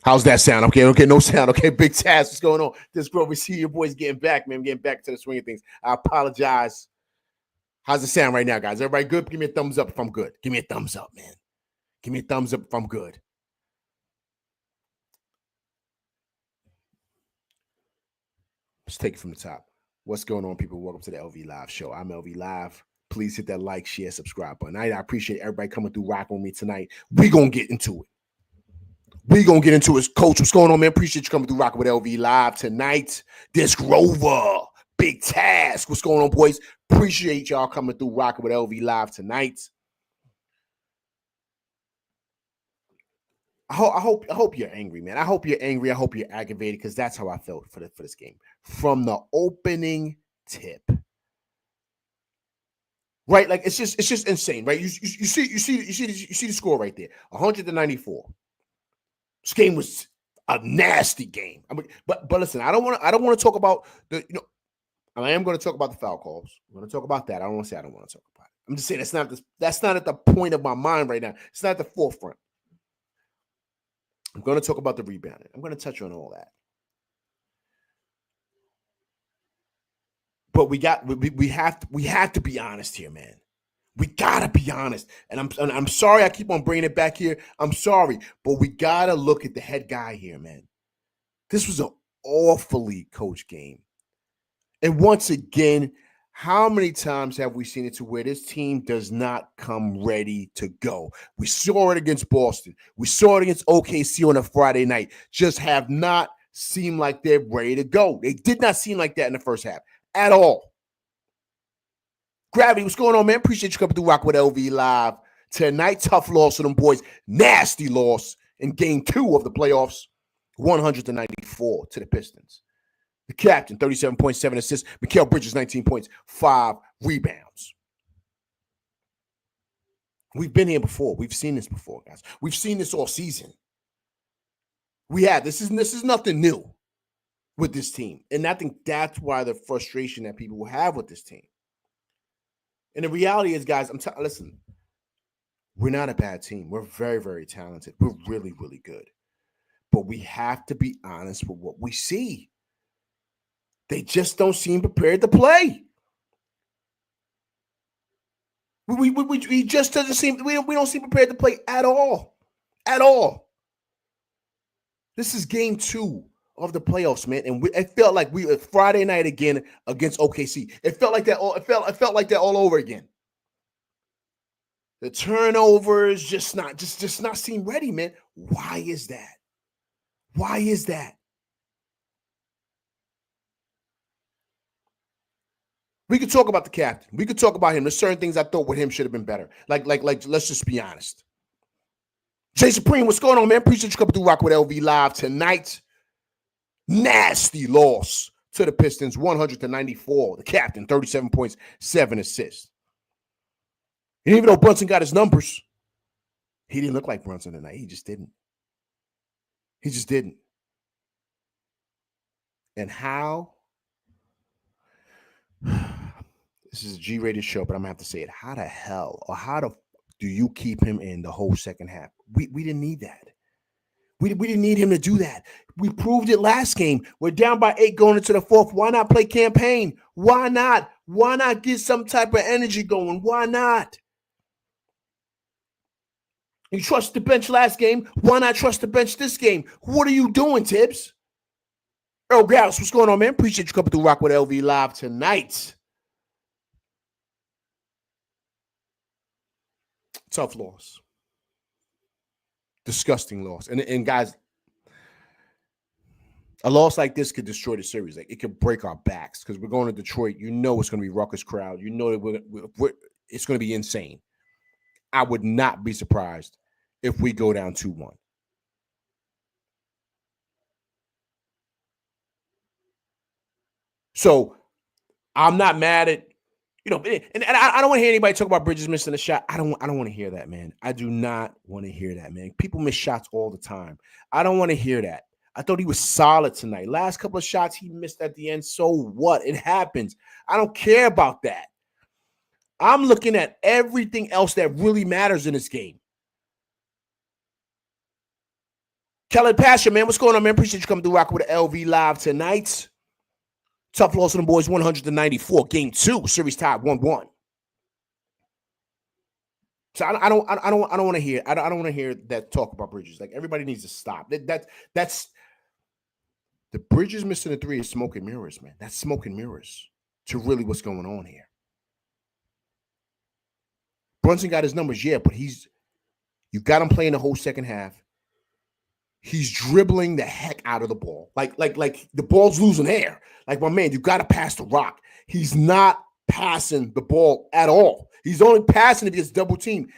How's that sound? Okay, no sound. Okay, Big Taz, what's going on? This girl, we see your boys getting back, man. I'm getting back to the swing of things. I apologize. How's it sound right now, guys? Everybody good? Give me a thumbs up if I'm good. Give me a thumbs up, man. Give me a thumbs up if I'm good. Let's take it from the top. What's going on, people? Welcome to the LV Live show. I'm LV Live. Please hit that like, share, subscribe button. I appreciate everybody coming through, rocking with me tonight. We're going to get into it. Coach, what's going on, man? Appreciate you coming through, rocking with LV Live tonight. This Grover, Big Task. What's going on, boys? Appreciate y'all coming through, rocking with LV Live tonight. I hope you're angry, man. I hope you're angry. I hope you're aggravated, because that's how I felt for this game. From the opening tip. Right? Like it's just insane, right? You see the score right there. 194. This game was a nasty game. I mean, but listen, I don't want to talk about the, I am going to talk about the foul calls. I'm going to talk about that. I don't want to say I don't want to talk about it. I'm just saying that's not at the point of my mind right now. It's not at the forefront. I'm going to talk about the rebounding. I'm going to touch on all that. But we have to be honest here, man. We gotta be honest. And I'm sorry I keep on bringing it back here. I'm sorry, but we gotta look at the head guy here, man. This was an awfully coached game. And once again, how many times have we seen it to where this team does not come ready to go? We saw it against Boston. We saw it against OKC on a Friday night. Just have not seemed like they're ready to go. They did not seem like that in the first half at all. Gravity, what's going on, man? Appreciate you coming through, rock with LV Live tonight. Tough loss for them boys. Nasty loss in game 2 of the playoffs. 194 to the Pistons. The captain, 37.7 assists. Mikal Bridges, 19 points, 5 rebounds. We've been here before. We've seen this before, guys. We've seen this all season. We have. This is nothing new with this team. And I think that's why the frustration that people will have with this team. And the reality is, guys, listen, we're not a bad team. We're very, very talented. We're really, really good. But we have to be honest with what we see. They just don't seem prepared to play. We just doesn't seem, we don't seem prepared to play at all. At all. This is game 2 of the playoffs, man, and it felt like we Friday night again against OKC. It felt like that. It felt like that all over again. The turnovers just not seem ready, man. Why is that? Why is that? We could talk about the captain. We could talk about him. There's certain things I thought with him should have been better. Like let's just be honest. Jay Supreme, what's going on, man? Appreciate you coming through, rock with LV Live tonight. Nasty loss to the Pistons, 194. The captain, 37 points, 7 assists. And even though Brunson got his numbers, he didn't look like Brunson tonight. He just didn't. He just didn't. And how? This is a G-rated show, but I'm going to have to say it. How the hell or how do you keep him in the whole second half? We didn't need that. We didn't need him to do that. We proved it last game. We're down by 8 going into the 4th. Why not play campaign? Why not? Why not get some type of energy going? Why not? You trust the bench last game. Why not trust the bench this game? What are you doing, Tibbs? Earl Gallus, what's going on, man? Appreciate you coming through Rock with LV Live tonight. Tough loss. Disgusting loss. And guys, a loss like this could destroy the series. Like, it could break our backs because we're going to Detroit. You know it's going to be ruckus crowd. You know that it's going to be insane. I would not be surprised if we go down 2-1. So I'm not mad at, and I don't want to hear anybody talk about Bridges missing a shot. I don't want to hear that, man. I do not want to hear that, man. People miss shots all the time. I don't want to hear that. I thought he was solid tonight. Last couple of shots he missed at the end. So what? It happens. I don't care about that. I'm looking at everything else that really matters in this game. Kelly Pastor, man, what's going on, man? Appreciate you coming through rocking with the LV Live tonight. Tough loss on the boys, 194. Game 2, series tied 1-1. So I don't want to hear that talk about Bridges. Like, everybody needs to stop. That's the Bridges missing the 3 is smoke and mirrors, man. That's smoke and mirrors to really what's going on here. Brunson got his numbers, yeah, but you got him playing the whole second half. He's dribbling the heck out of the ball. Like the ball's losing air. Like, my man, you got to pass the rock. He's not passing the ball at all. He's only passing if he gets double teamed.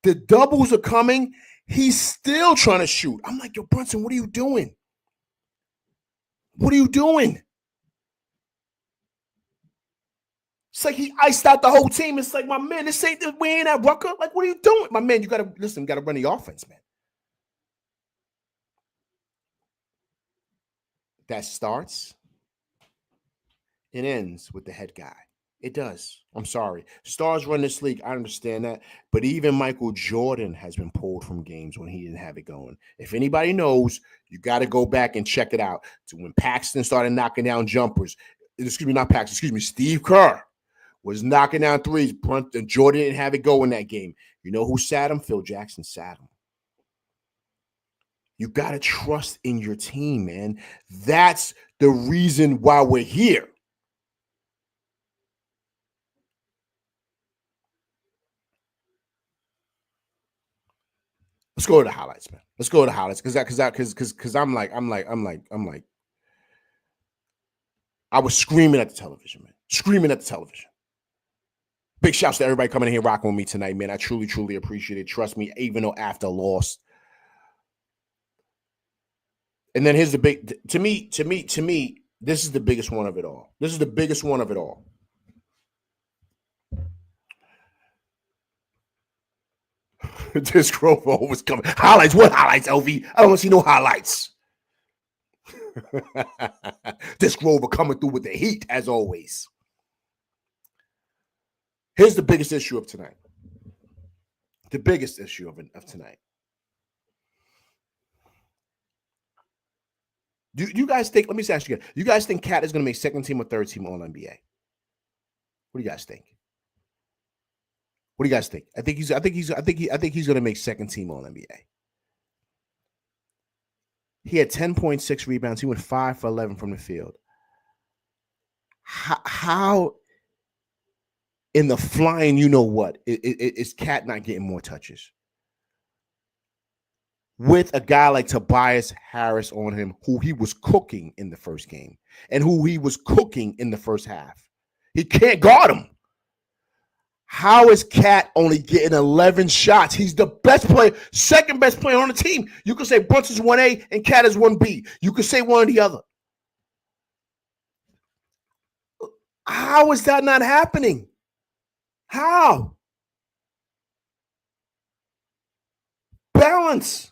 The doubles are coming. He's still trying to shoot. I'm like, yo, Brunson, what are you doing? What are you doing? It's like he iced out the whole team. It's like, my man, we ain't at Rucker. Like, what are you doing? My man, you got to run the offense, man. That starts and ends with the head guy. It does. I'm sorry. Stars run this league. I understand that. But even Michael Jordan has been pulled from games when he didn't have it going. If anybody knows, you got to go back and check it out. So when Paxton started knocking down jumpers, Steve Kerr was knocking down threes. And Jordan didn't have it go in that game. You know who sat him? Phil Jackson sat him. You got to trust in your team, man. That's the reason why we're here. Let's go to the highlights, man. Let's go to the highlights because I'm like, I was screaming at the television, man. Screaming at the television. Big shouts to everybody coming in here rocking with me tonight, man. I truly, truly appreciate it. Trust me, even though after a loss. And then here's the big, to me, this is the biggest one of it all. This is the biggest one of it all. This Grover was coming. Highlights? What highlights, LV? I don't want to see no highlights. This Grover coming through with the heat, as always. Here's the biggest issue of tonight. The biggest issue of tonight. Do you guys think, let me ask you again, you guys think Cat is going to make second team or third team All-NBA? What do you guys think? What do you guys think? I think he's going to make second team All-NBA. He had 10.6 rebounds. He went 5 for 11 from the field. How in the flying, you know what, is Cat not getting more touches? With a guy like Tobias Harris on him, who he was cooking in the first game and who he was cooking in the first half. He can't guard him. How is Cat only getting 11 shots? He's the best player, second best player on the team. You could say Brunson's 1A and Cat is 1B. You could say one or the other. How is that not happening? How? Balance.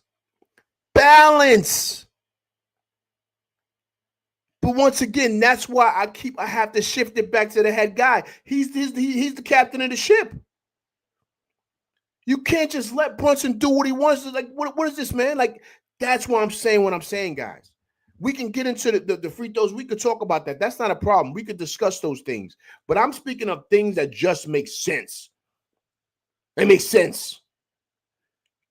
But once again, that's why I have to shift it back to the head guy. He's the captain of the ship. You can't just let Brunson do what he wants. Like, what is this, man? Like, that's why I'm saying what I'm saying, guys. We can get into the free throws. We could talk about that. That's not a problem. We could discuss those things. But I'm speaking of things that just make sense. It makes sense.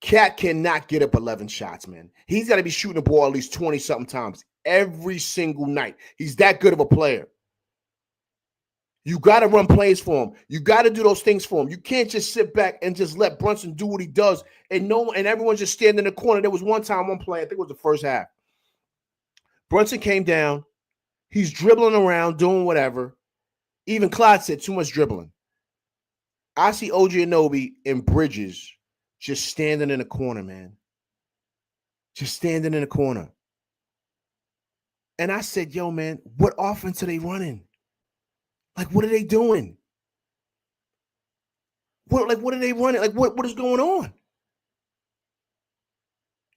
Cat cannot get up 11 shots, man. He's got to be shooting the ball at least 20-something times every single night. He's that good of a player. You got to run plays for him. You got to do those things for him. You can't just sit back and just let Brunson do what he does and everyone's just standing in the corner. There was one play, I think it was the first half. Brunson came down. He's dribbling around, doing whatever. Even Clyde said too much dribbling. I see OG Anunoby and Bridges just standing in the corner, man. Just standing in the corner. And I said, yo, man, what offense are they running? Like, what are they doing? What are they running? Like, what is going on?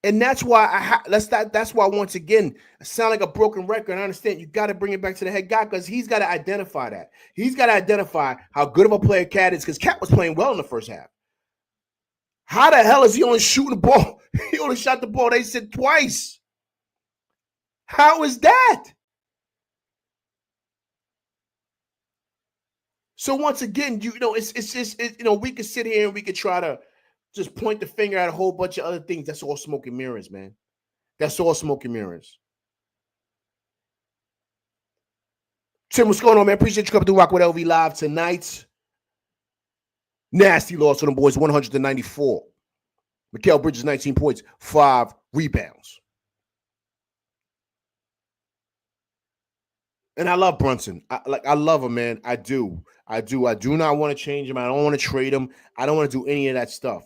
And that's why that's why, once again, I sound like a broken record. I understand you got to bring it back to the head guy because he's got to identify that. He's got to identify how good of a player Cat is because Cat was playing well in the first half. How the hell is he only shooting the ball? He only shot the ball, they said, twice. How is that? So once again, it's just we could sit here and we could try to just point the finger at a whole bunch of other things. That's all smoke and mirrors, man. That's all smoke and mirrors. Tim, what's going on, man? Appreciate you coming through Rock with LV Live tonight. Nasty loss for them boys, 194. Mikal Bridges, 19 points, 5 rebounds. And I love Brunson. I love him, man. I do. I do not want to change him. I don't want to trade him. I don't want to do any of that stuff.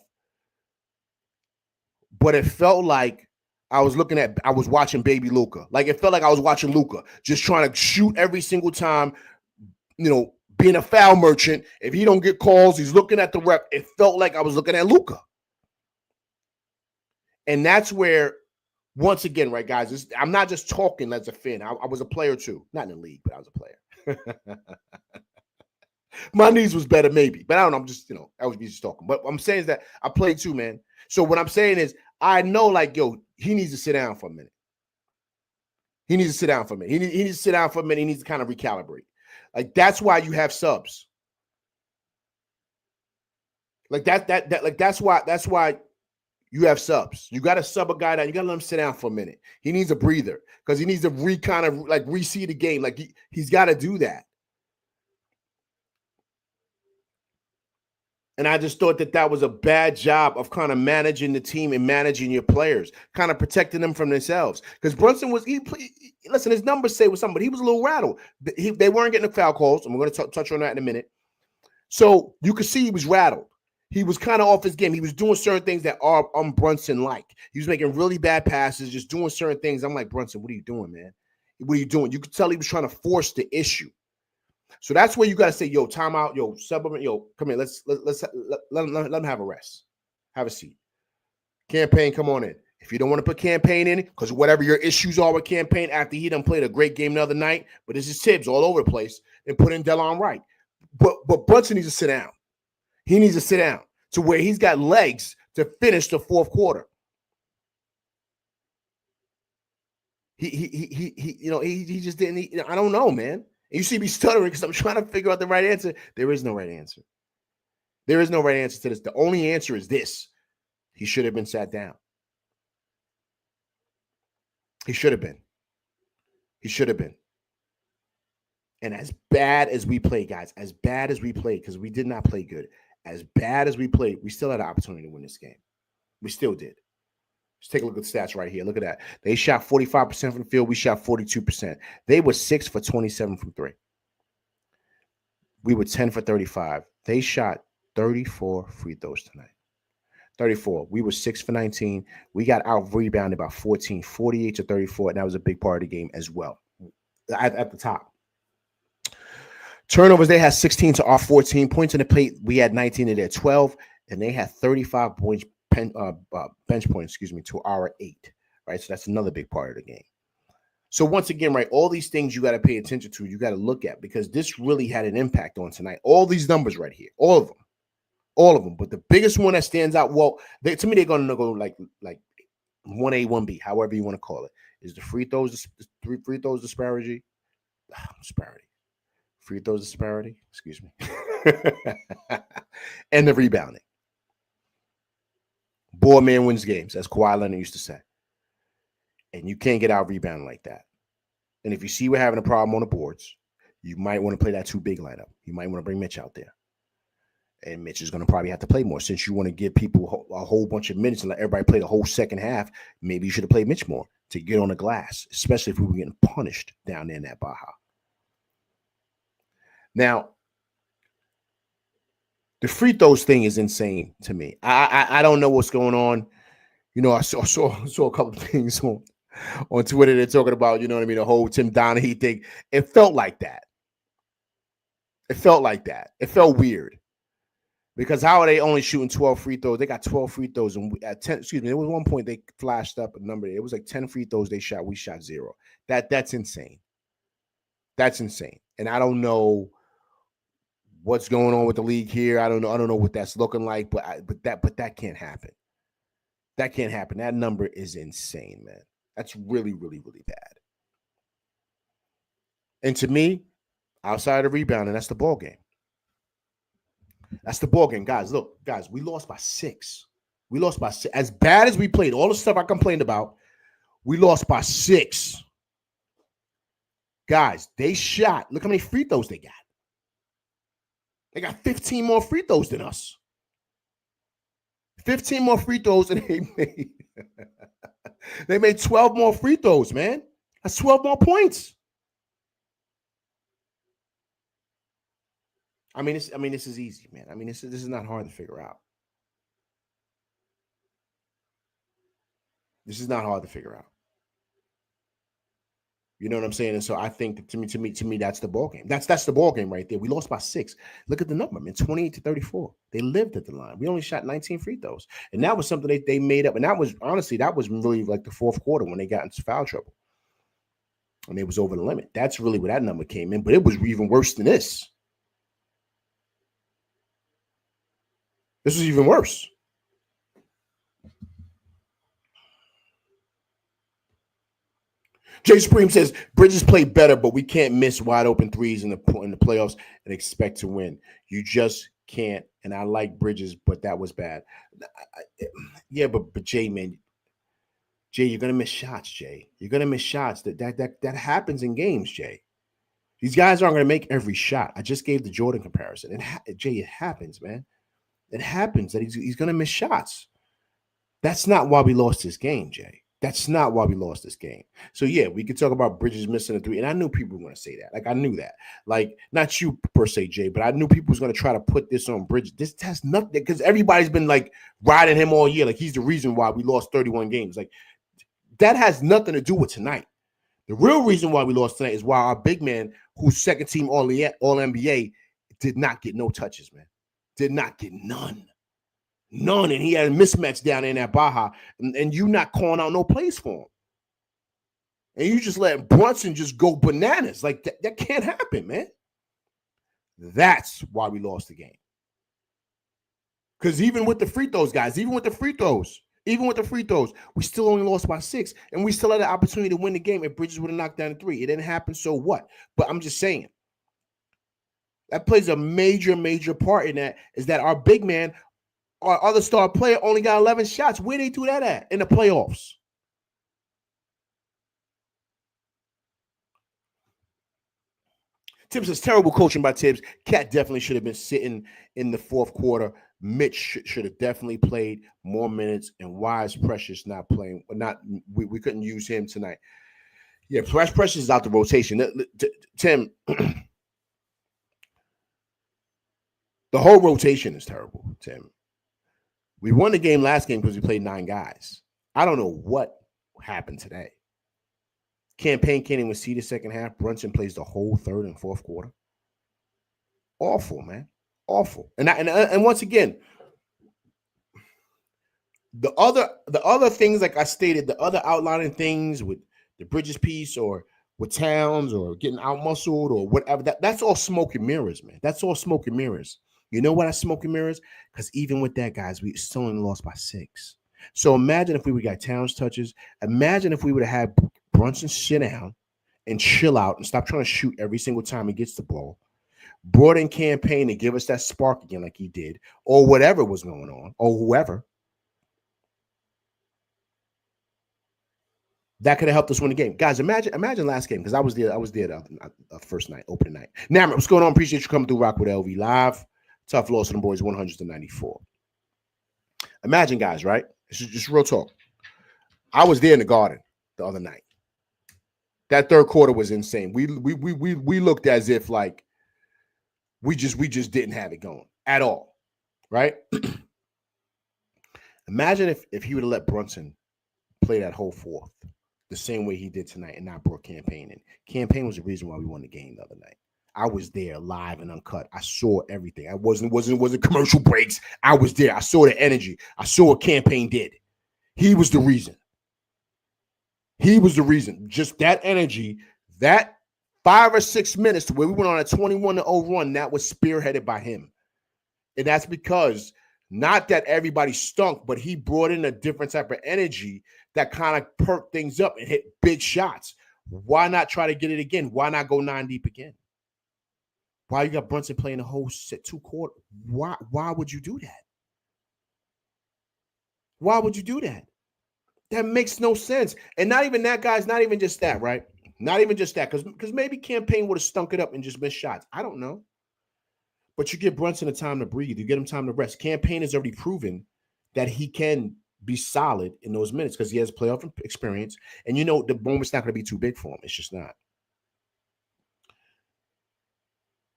But it felt like I was watching baby Luka. Like it felt like I was watching Luka, just trying to shoot every single time, being a foul merchant. If he don't get calls, he's looking at the rep. It felt like I was looking at Luka. And that's where, once again, right, guys, I'm not just talking as a fan. I was a player too. Not in the league, but I was a player. My knees was better, maybe. But I don't know. I'm just, I was just talking. But what I'm saying is that I played too, man. So what I'm saying is I know, like, he needs to sit down for a minute. He needs to sit down for a minute. He needs to sit down for a minute. He needs to kind of recalibrate. Like, that's why you have subs. Like that's why you have subs. You got to sub a guy down. You got to let him sit down for a minute. He needs a breather because he needs to re-see the game. Like he's got to do that. And I just thought that was a bad job of kind of managing the team and managing your players, kind of protecting them from themselves. Because Brunson listen, his numbers say was something, but he was a little rattled. They weren't getting the foul calls, and we're going to touch on that in a minute. So you could see he was rattled. He was kind of off his game. He was doing certain things that are Brunson-like. He was making really bad passes, just doing certain things. I'm like, Brunson, what are you doing, man? What are you doing? You could tell he was trying to force the issue. So that's where you got to say, timeout, sub him, come here. Let him have a rest. Have a seat. Campaign, come on in. If you don't want to put Campaign in, because whatever your issues are with Campaign after he done played a great game the other night, but this is Tibbs all over the place, and put in Delon Wright. But Brunson needs to sit down. He needs to sit down to where he's got legs to finish the fourth quarter. He just didn't. I don't know, man. And you see me stuttering because I'm trying to figure out the right answer. There is no right answer. There is no right answer to this. The only answer is this: he should have been sat down. He should have been. He should have been. And as bad as we played, guys, because we did not play good. As bad as we played, we still had an opportunity to win this game. We still did. Let's take a look at the stats right here. Look at that. They shot 45% from the field. We shot 42%. They were 6 for 27 from 3. We were 10 for 35. They shot 34 free throws tonight. 34. We were 6 for 19. We got out-rebounded by 14, 48 to 34, and that was a big part of the game as well. At the top. Turnovers, they had 16 to our 14. Points in the plate, we had 19 to their 12, and they had 35 points bench points, to our 8. Right, so that's another big part of the game. So once again, right, all these things you got to pay attention to, you got to look at, because this really had an impact on tonight. All these numbers right here, all of them. But the biggest one that stands out, to me, they're going to go like 1A, 1B, however you want to call it, is the free throws disparity. Free throws disparity, excuse me, and the rebounding. Board man wins games, as Kawhi Leonard used to say. And you can't get out rebounding like that. And if you see we're having a problem on the boards, you might want to play that too big lineup. You might want to bring Mitch out there. And Mitch is going to probably have to play more. Since you want to give people a whole bunch of minutes and let everybody play the whole second half, maybe you should have played Mitch more to get on the glass, especially if we were getting punished down there in that Baja. Now, the free throws thing is insane to me. I don't know what's going on. I saw a couple of things on Twitter. They're talking about, the whole Tim Donaghy thing. It felt like that. It felt weird. Because how are they only shooting 12 free throws? They got 12 free throws. And at 10, there was one point they flashed up a number. It was like 10 free throws they shot. We shot 0. That's insane. That's insane. And I don't know what's going on with the league here. I don't know what that's looking like, but that can't happen. That can't happen. That number is insane, man. That's really, really, really bad. And to me, outside of rebounding, that's the ball game. That's the ball game, guys. Look, guys, we lost by 6. We lost by 6. As bad as we played, all the stuff I complained about, we lost by 6. Guys, they shot. Look how many free throws they got. They got 15 more free throws than us. 15 more free throws, and they made 12 more free throws, man. That's 12 more points. I mean, this is easy, man. I mean, this is not hard to figure out. This is not hard to figure out. You know what I'm saying? And so I think that to me, that's the ball game. That's the ball game right there. We lost by 6. Look at the number, man. 28-34. They lived at the line. We only shot 19 free throws, and that was something they made up. And that was really like the fourth quarter when they got into foul trouble, and it was over the limit. That's really where that number came in. But it was even worse than this. This was even worse. Jay Supreme says Bridges played better, but we can't miss wide open threes in the playoffs and expect to win. You just can't. And I like Bridges, but that was bad. Yeah, but Jay, man, Jay, you're gonna miss shots. Jay, you're gonna miss shots. That happens in games. Jay, these guys aren't gonna make every shot. I just gave the Jordan comparison. Jay, it happens, man. It happens that he's gonna miss shots. That's not why we lost this game, Jay. That's not why we lost this game. So, yeah, we could talk about Bridges missing a 3. And I knew people were going to say that. Like, I knew that. Like, not you per se, Jay, but I knew people was going to try to put this on Bridges. This has nothing, because everybody's been, like, riding him all year. Like, he's the reason why we lost 31 games. Like, that has nothing to do with tonight. The real reason why we lost tonight is why our big man, who's second team All-NBA, did not get no touches, man. Did not get none. None, and he had a mismatch down in that Baja, and you not calling out no plays for him. And you just let Brunson just go bananas. Like, that can't happen, man. That's why we lost the game. Because even with the free throws, guys, even with the free throws, we still only lost by 6, and we still had an opportunity to win the game if Bridges would have knocked down a 3. It didn't happen, so what? But I'm just saying, that plays a major, major part in that, is that our big man, our other star player, only got 11 shots. Where they do that at in the playoffs? Tibbs says terrible coaching by Tibbs. Cat definitely should have been sitting in the fourth quarter. Mitch should have definitely played more minutes. And why is Precious not playing? We couldn't use him tonight. Yeah, Precious is out the rotation. Tim, the whole rotation is terrible, Tim. We won the game last game because we played 9 guys. I don't know what happened today. Campaign can't even see the second half. Brunson plays the whole third and fourth quarter. Awful, man. Awful. And once again, the other things, like I stated, the other outlining things with the Bridges piece or with Towns or getting out-muscled or whatever, that's all smoke and mirrors, man. That's all smoke and mirrors. You know what I smoke and mirrors? Because even with that, guys, we still only lost by 6. So imagine if we would have got Towns touches. Imagine if we would have had Brunson sit down and chill out and stop trying to shoot every single time he gets the ball. Brought in Campaign to give us that spark again like he did, or whatever was going on, or whoever. That could have helped us win the game. Guys, imagine last game, because I was there the first night, opening night. Now, what's going on? Appreciate you coming through Rock with LV Live. Tough loss to the boys, 194. Imagine, guys, right? This is just real talk. I was there in the Garden the other night. That third quarter was insane. We looked as if like we just didn't have it going at all, right? Imagine if he would have let Brunson play that whole fourth the same way he did tonight and not brought Campaign in. Campaign was the reason why we won the game the other night. I was there live and uncut. I saw everything. I wasn't commercial breaks. I was there. I saw the energy. I saw what Campaign did. He was the reason. Just that energy, that 5 or 6 minutes to where we went on a 21-0 run, that was spearheaded by him. And that's because not that everybody stunk, but he brought in a different type of energy that kind of perked things up and hit big shots. Why not try to get it again? Why not go 9 deep again? Why you got Brunson playing the whole set 2 quarters? Why would you do that? Why would you do that? That makes no sense. And not even that, guys, not even just that, right? Not even just that, because maybe Campaign would have stunk it up and just missed shots. I don't know. But you give Brunson a time to breathe. You get him time to rest. Campaign has already proven that he can be solid in those minutes because he has playoff experience. And you know the moment's not going to be too big for him. It's just not.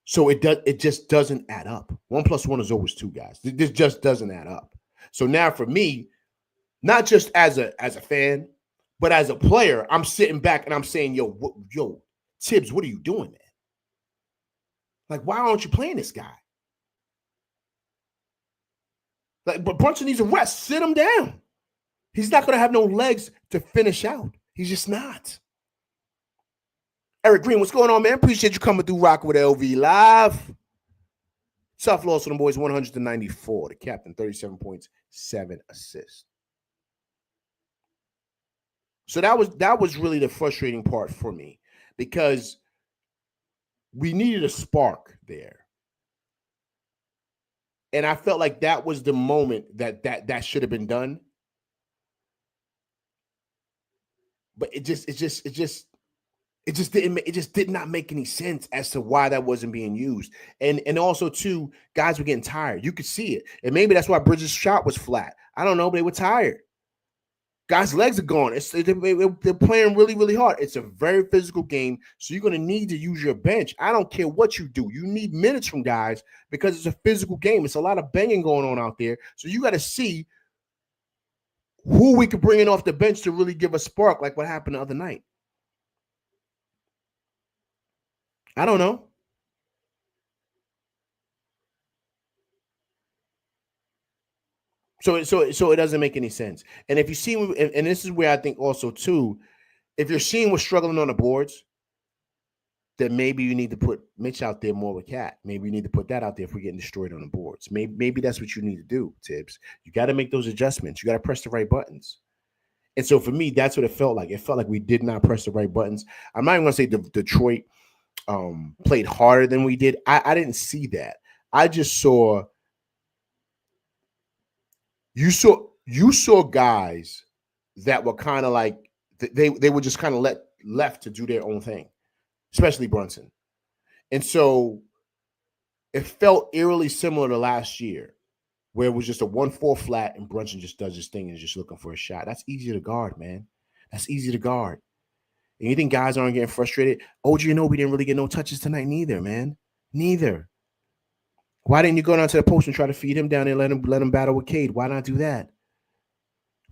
So it just doesn't add up. 1 + 1 is always 2, guys. This just doesn't add up. So now for me, not just as a fan, but as a player, I'm sitting back and I'm saying, yo, Tibbs, what are you doing, man? Like, why aren't you playing this guy? Like, but Brunson needs a rest. Sit him down. He's not going to have no legs to finish out. He's just not. Eric Green, what's going on, man? Appreciate you coming through Rock with LV Live. Tough loss on the boys, 194. The captain, 37 points, 7 assists. So that was really the frustrating part for me because we needed a spark there. And I felt like that was the moment that should have been done. But it just did not make any sense as to why that wasn't being used. And also too, guys were getting tired. You could see it. And maybe that's why Bridges' shot was flat. I don't know, but they were tired. Guys' legs are gone. They're playing really, really hard. It's a very physical game, so you're going to need to use your bench. I don't care what you do. You need minutes from guys because it's a physical game. It's a lot of banging going on out there. So you got to see who we could bring in off the bench to really give a spark like what happened the other night. I don't know. So it doesn't make any sense. And if you see, and this is where I think also too, if you're seeing we're struggling on the boards, then maybe you need to put Mitch out there more with Cat. Maybe you need to put that out there if we're getting destroyed on the boards. Maybe that's what you need to do, Tibbs. You got to make those adjustments. You got to press the right buttons. And so for me, that's what it felt like. It felt like we did not press the right buttons. I'm not even going to say Detroit played harder than we did. I didn't see that. I just saw you saw guys that were kind of like they were just kind of left to do their own thing, especially Brunson. And so it felt eerily similar to last year, where it was just a 1-4 flat and Brunson just does his thing and is just looking for a shot. That's easy to guard, man. That's easy to guard. And you think guys aren't getting frustrated? OG Anunoby didn't really get no touches tonight neither, man. Neither. Why didn't you go down to the post and try to feed him down there and let him battle with Cade? Why not do that?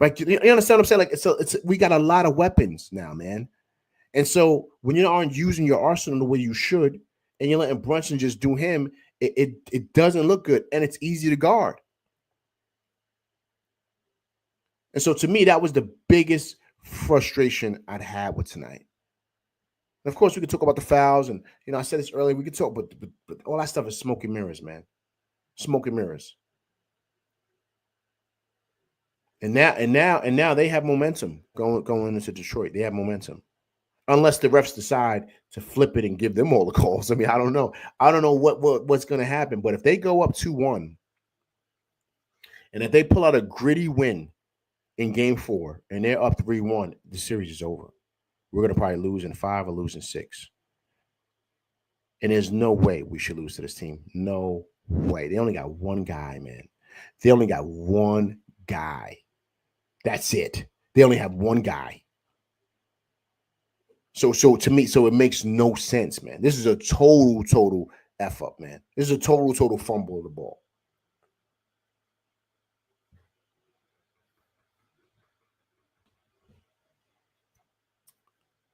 Like, you understand what I'm saying? Like, it's we got a lot of weapons now, man. And so when you aren't using your arsenal the way you should, and you're letting Brunson just do him, it doesn't look good, and it's easy to guard. And so to me, that was the biggest frustration I'd had with tonight. And of course, we could talk about the fouls, and I said this earlier. We could talk, but all that stuff is smoke and mirrors, man. Smoke and mirrors. And now they have momentum going into Detroit. They have momentum, unless the refs decide to flip it and give them all the calls. I mean, I don't know. I don't know what's going to happen. But if they go up 2-1, and if they pull out a gritty win in Game 4, and they're up 3-1, the series is over. We're going to probably lose in 5 or lose in 6. And there's no way we should lose to this team. No way. They only got one guy, man. They only got one guy. That's it. They only have one guy. So to me, it makes no sense, man. This is a total F up, man. This is a total fumble of the ball.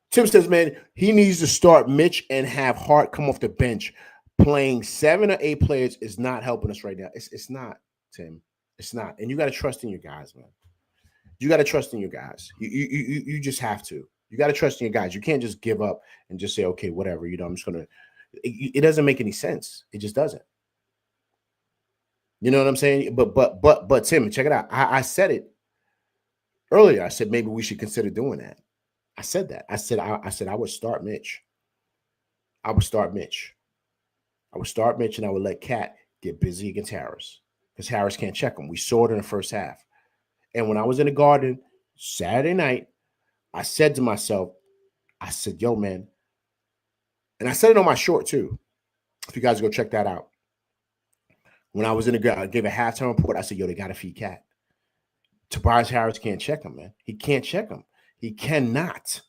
Tim says, man, he needs to start Mitch and have Hart come off the bench. Playing 7 or 8 players is not helping us right now. It's not, Tim. It's not. And you got to trust in your guys, man. You got to trust in your guys. You just have to. You got to trust in your guys. You can't just give up and just say, okay, whatever. I'm just going to. It doesn't make any sense. It just doesn't. You know what I'm saying? But Tim, check it out. I said it earlier. I said maybe we should consider doing that. I said that. I said I would start Mitch. I would start Mitch, and I would let Cat get busy against Harris because Harris can't check him. We saw it in the first half. And when I was in the Garden Saturday night, I said to myself, I said, yo, man, and I said it on my short too. If you guys go check that out. When I was in the, I gave a halftime report. I said, yo, they got to feed Cat. Tobias Harris can't check him, man. He can't check him. He cannot.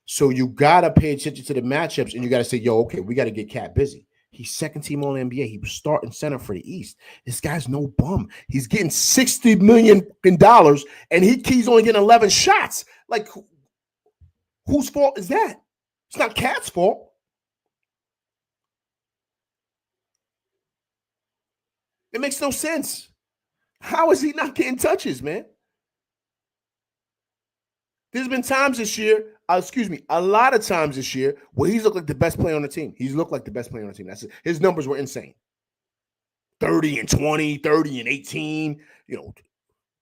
So you got to pay attention to the matchups, and you got to say, yo, okay, we got to get Cat busy. He's second team all NBA. He was starting center for the East. This guy's no bum. He's getting $60 million, and he's only getting 11 shots. Like, whose fault is that? It's not Cat's fault. It makes no sense. How is he not getting touches, man? There's been times this year, a lot of times this year where he's looked like the best player on the team. He's looked like the best player on the team. That's it. His numbers were insane. 30 and 20, 30 and 18. You know,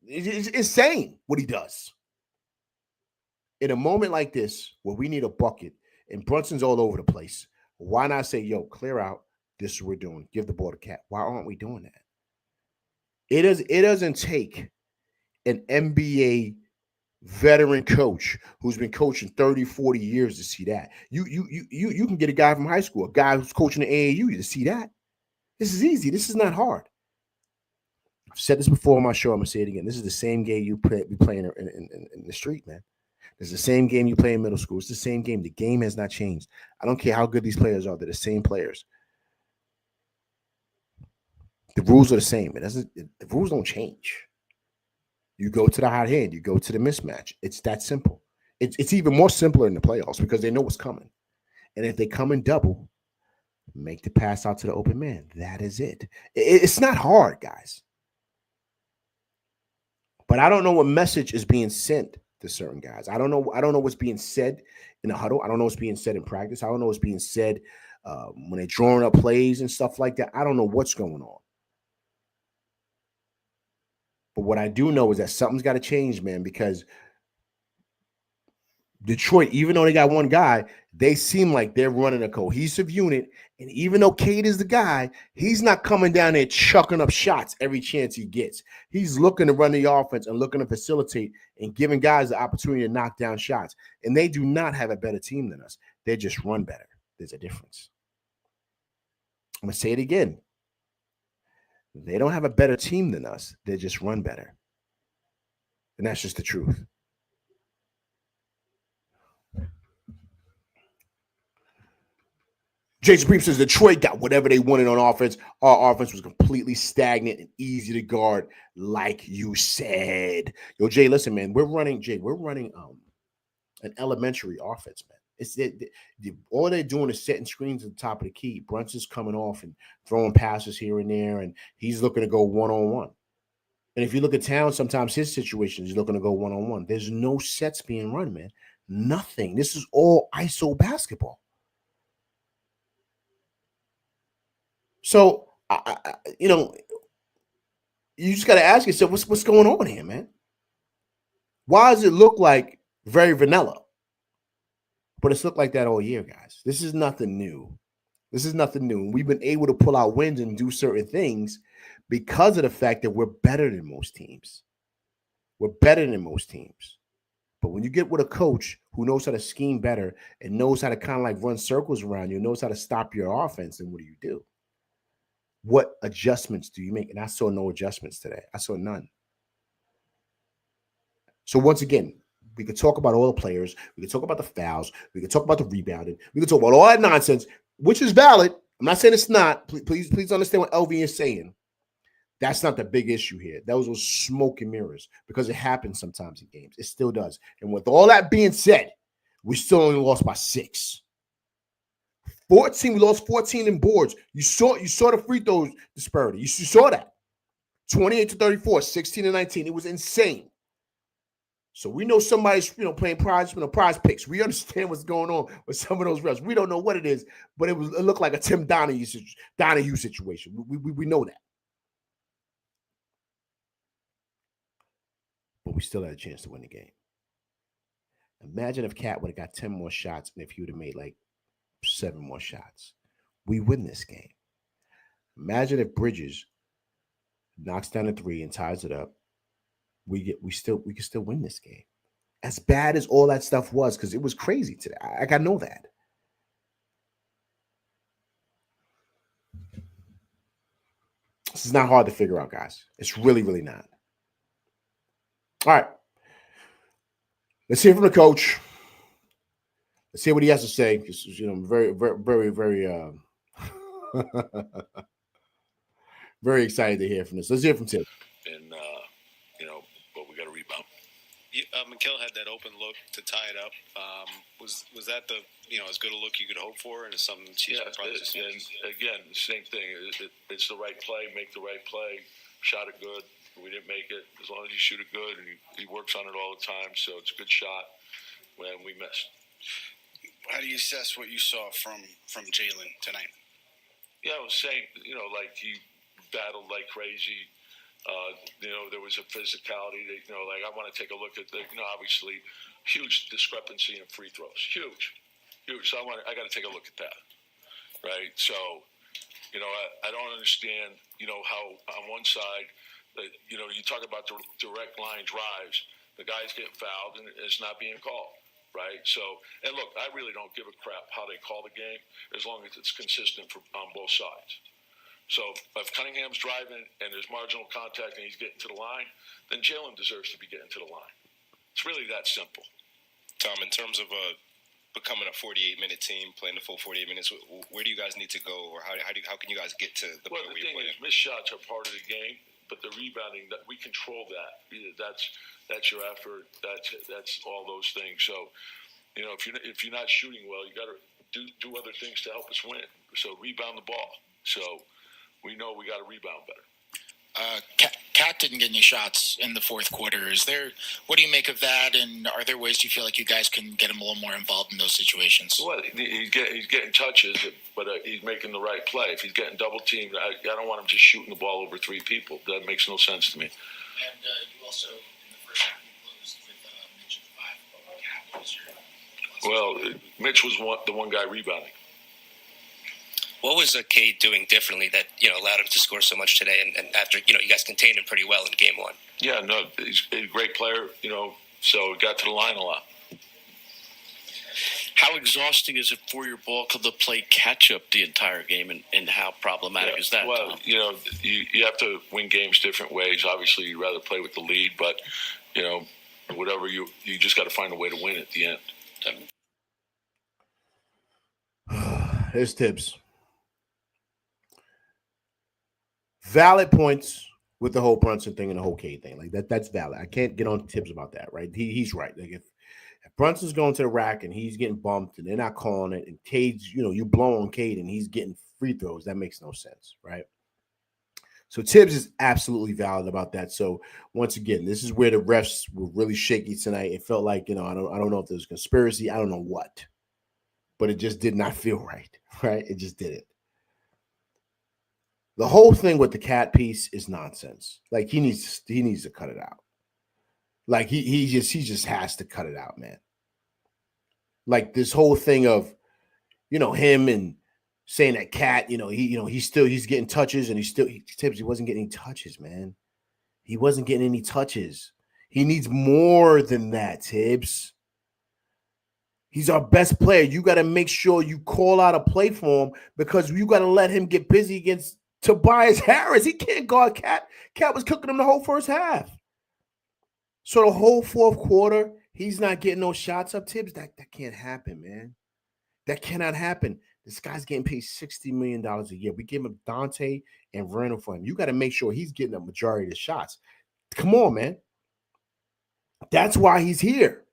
it's insane what he does. In a moment like this where we need a bucket and Brunson's all over the place, why not say, yo, clear out. This is what we're doing. Give the ball to Cat. Why aren't we doing that? It doesn't take an NBA veteran coach who's been coaching 30, 40 years to see that. You can get a guy from high school, a guy who's coaching the AAU to see that. This is easy. This is not hard. I've said this before on my show. I'm going to say it again. This is the same game you be playing in the street, man. It's the same game you play in middle school. It's the same game. The game has not changed. I don't care how good these players are. They're the same players. The rules are the same. The rules don't change. You go to the hot hand. You go to the mismatch. It's that simple. It's even more simpler in the playoffs because they know what's coming. And if they come in double, make the pass out to the open man. That is it. It's not hard, guys. But I don't know what message is being sent to certain guys. I don't know what's being said in the huddle. I don't know what's being said in practice. I don't know what's being said when they're drawing up plays and stuff like that. I don't know what's going on. But what I do know is that something's got to change, man, because Detroit, even though they got one guy, they seem like they're running a cohesive unit. And even though Cade is the guy, he's not coming down there chucking up shots every chance he gets. He's looking to run the offense and looking to facilitate and giving guys the opportunity to knock down shots. And they do not have a better team than us. They just run better. There's a difference. I'm going to say it again. They don't have a better team than us. They just run better. And that's just the truth. Jason Bream says Detroit got whatever they wanted on offense. Our offense was completely stagnant and easy to guard, like you said. Yo, Jay, listen, man, we're running an elementary offense, man. All they're doing is setting screens at the top of the key. Brunson's coming off and throwing passes here and there, and he's looking to go one-on-one. And if you look at Towns, sometimes his situation, he's looking to go one-on-one. There's no sets being run, man. Nothing. This is all ISO basketball. So, you just got to ask yourself, what's going on here, man? Why does it look like very vanilla? But it's looked like that all year, guys. This is nothing new. We've been able to pull out wins and do certain things because of the fact that we're better than most teams. But when you get with a coach who knows how to scheme better and knows how to kind of like run circles around you, knows how to stop your offense, then what do? What adjustments do you make? And I saw no adjustments today. I saw none. So once again, we could talk about all the players. We could talk about the fouls. We could talk about the rebounding. We could talk about all that nonsense, which is valid. I'm not saying it's not. Please understand what LV is saying. That's not the big issue here. Those were smoke and mirrors because it happens sometimes in games. It still does. And with all that being said, we still only lost by 6. 14, we lost 14 in boards. You saw the free throws disparity. You saw that. 28-34, 16-19. It was insane. So we know somebody's, playing prize picks. We understand what's going on with some of those refs. We don't know what it is, but it looked like a Tim Donahue situation. We know that. But we still had a chance to win the game. Imagine if Cat would have got 10 more shots and if he would have made like 7 more shots. We win this game. Imagine if Bridges knocks down a 3 and ties it up. We can still win this game. As bad as all that stuff was, because it was crazy today. I know that. This is not hard to figure out, guys. It's really, really not. All right. Let's hear from the coach. Let's hear what he has to say. Because, I'm very, very, very, very, very excited to hear from this. Let's hear from Tim. And, but we got to rebound. McHale had that open look to tie it up. Was that the as good a look you could hope for, and it's something she's probably just. And again, the same thing. It's the right play. Make the right play. Shot it good. We didn't make it. As long as you shoot it good, and he works on it all the time, so it's a good shot. When we missed. How do you assess what you saw from Jalen tonight? Yeah, I was saying, like he battled like crazy. There was a physicality that, like I want to take a look at the, obviously huge discrepancy in free throws. Huge. So I got to take a look at that. Right. So, I don't understand, how on one side that, you talk about the direct line drives, the guy's getting fouled and it's not being called. Right. So, and look, I really don't give a crap how they call the game as long as it's consistent on both sides. So if Cunningham's driving and there's marginal contact and he's getting to the line, then Jalen deserves to be getting to the line. It's really that simple. Tom, in terms of becoming a 48-minute team, playing the full 48 minutes, where do you guys need to go, or how can you guys get to the point where you're playing? Well, the thing is, missed shots are part of the game, but the rebounding, that we control that. That's your effort. That's all those things. So, if you're not shooting well, you got to do other things to help us win. So rebound the ball. So. We know we got to rebound better. Cat didn't get any shots in the fourth quarter. What do you make of that? And are there ways you feel like you guys can get him a little more involved in those situations? Well, he's getting touches, but he's making the right play. If he's getting double teamed, I don't want him just shooting the ball over 3 people. That makes no sense to me. And you also, in the first half, you closed with Mitch at 5. What was your Mitch was the one guy rebounding. What was Cade doing differently that allowed him to score so much today? And after you guys contained him pretty well in game 1. Yeah, no, he's a great player. So got to the line a lot. How exhausting is it for your ball club to play catch up the entire game, and how problematic is that? Well, Tom? you have to win games different ways. Obviously, you'd rather play with the lead, but whatever you just got to find a way to win at the end. Here's Tibbs. Valid points with the whole Brunson thing and the whole Cade thing. Like that's valid. I can't get on Tibbs about that, right? He's right. Like if Brunson's going to the rack and he's getting bumped and they're not calling it, and Cade's, you blow on Cade and he's getting free throws, that makes no sense, right? So Tibbs is absolutely valid about that. So once again, this is where the refs were really shaky tonight. It felt like, I don't know if there's conspiracy, I don't know what, but it just did not feel right, right? It just didn't. The whole thing with the Cat piece is nonsense. Like he needs to cut it out. Like he just has to cut it out, man. Like this whole thing of, him and saying that Cat, he's getting touches and Tibbs, he wasn't getting any touches, man. He wasn't getting any touches. He needs more than that, Tibbs. He's our best player. You got to make sure you call out a play for him because you got to let him get busy against Tobias Harris. He can't guard Cat. Cat was cooking him the whole first half. So the whole fourth quarter, he's not getting no shots up, Tibbs. That can't happen, man. That cannot happen. This guy's getting paid $60 million a year. We give him Dante and Randall for him. You got to make sure he's getting a majority of the shots. Come on, man. That's why he's here.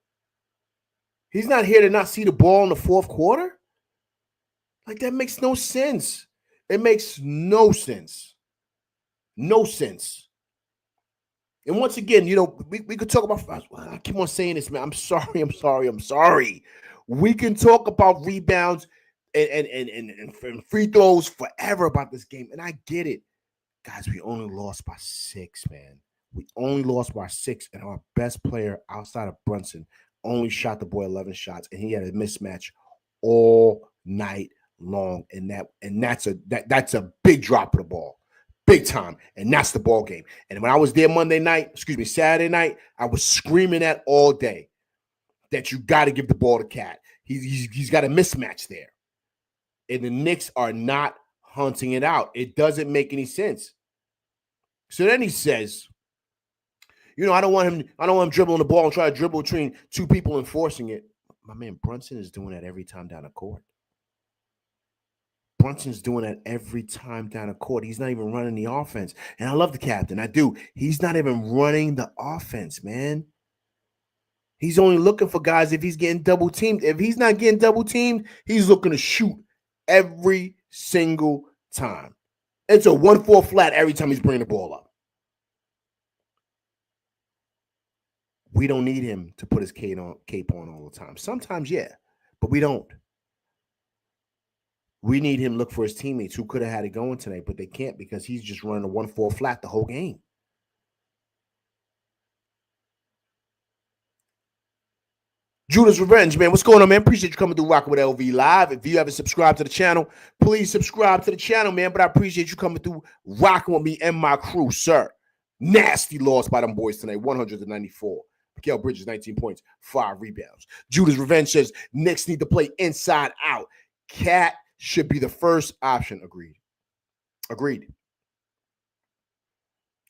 He's not here to not see the ball in the fourth quarter. Like, that makes no sense. It makes no sense. No sense. And once again, we could talk about. I keep on saying this, man. I'm sorry. We can talk about rebounds and free throws forever about this game, and I get it, guys. We only lost by 6, man. We only lost by 6, and our best player outside of Brunson only shot the boy 11 shots, and he had a mismatch all night long, and that's a big drop of the ball. Big time, and that's the ball game. And when I was there Saturday night, I was screaming that all day that you got to give the ball to Cat. He's got a mismatch there, and the Knicks are not hunting it out. It doesn't make any sense. So then he says, I don't want him dribbling the ball and try to dribble between 2 people and forcing it. My man Brunson is doing that every time down the court. Brunson's doing that every time down the court. He's not even running the offense. And I love the captain. I do. He's not even running the offense, man. He's only looking for guys if he's getting double teamed. If he's not getting double teamed, he's looking to shoot every single time. It's a 1-4 flat every time he's bringing the ball up. We don't need him to put his cape on all the time. Sometimes, yeah, but we don't. We need him to look for his teammates who could have had it going tonight, but they can't because he's just running a 1-4 flat the whole game. Judas Revenge, man. What's going on, man? Appreciate you coming through Rocking with LV Live. If you haven't subscribed to the channel, please subscribe to the channel, man. But I appreciate you coming through rocking with me and my crew, sir. Nasty loss by them boys tonight, 100-94. Mikal Bridges, 19 points, 5 rebounds. Judas Revenge says Knicks need to play inside out. Cat should be the first option. Agreed.